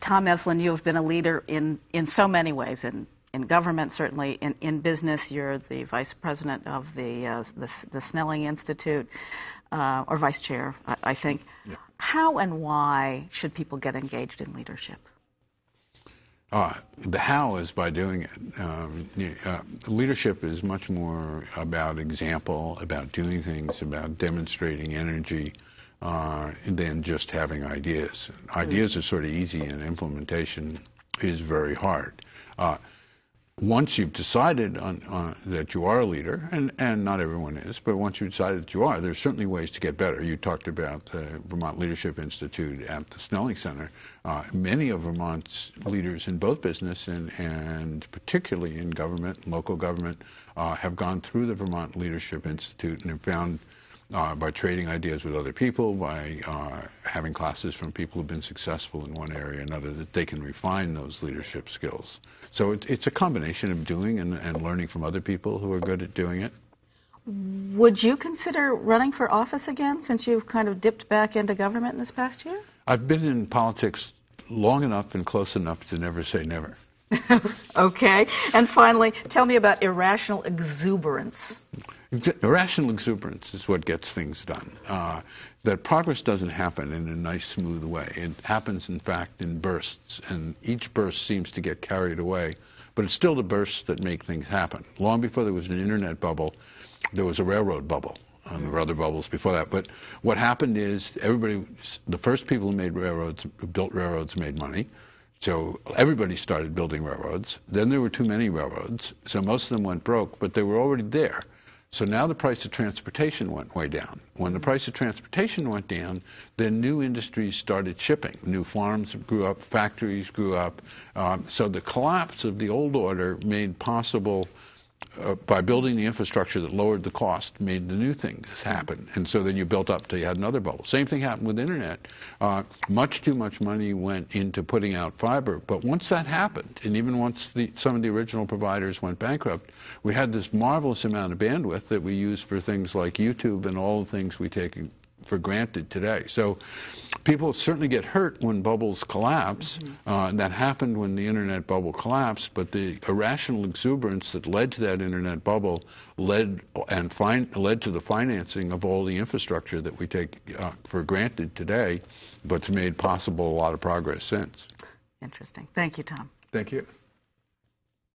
Tom Eveslin, you have been a leader in so many ways, in government, certainly in business. You're the vice president of the Snelling Institute, or vice chair, I think. Yeah. How and why should people get engaged in leadership? The how is by doing it. Leadership is much more about example, about doing things, about demonstrating energy, than just having ideas. Ideas are sort of easy, and implementation is very hard. Once you've decided that you are a leader, and not everyone is, but once you've decided that you are, there's certainly ways to get better. You talked about the Vermont Leadership Institute at the Snelling Center. Many of Vermont's leaders in both business and particularly in government, local government, have gone through the Vermont Leadership Institute and have found, by trading ideas with other people, by having classes from people who've been successful in one area or another, that they can refine those leadership skills. So it's a combination of doing and learning from other people who are good at doing it. Would you consider running for office again, since you've kind of dipped back into government in this past year? I've been in politics long enough and close enough to never say never. Okay. And finally, tell me about irrational exuberance. Irrational exuberance is what gets things done. That progress doesn't happen in a nice, smooth way. It happens, in fact, in bursts, and each burst seems to get carried away, but it's still the bursts that make things happen. Long before there was an internet bubble, there was a railroad bubble, and there were other bubbles before that. But what happened is the first people who made railroads, who built railroads, made money. So everybody started building railroads. Then there were too many railroads, so most of them went broke, but they were already there. So now the price of transportation went way down. When the price of transportation went down, then new industries started shipping. New farms grew up, factories grew up. So the collapse of the old order made possible, by building the infrastructure that lowered the cost, made the new things happen. And so then you built up till you had another bubble. Same thing happened with internet. Much too much money went into putting out fiber. But once that happened, and even once some of the original providers went bankrupt, we had this marvelous amount of bandwidth that we use for things like YouTube and all the things we take for granted today. So people certainly get hurt when bubbles collapse. That happened when the internet bubble collapsed, but the irrational exuberance that led to that internet bubble led to the financing of all the infrastructure that we take for granted today, but's made possible a lot of progress since. Interesting. Thank you, Tom. Thank you.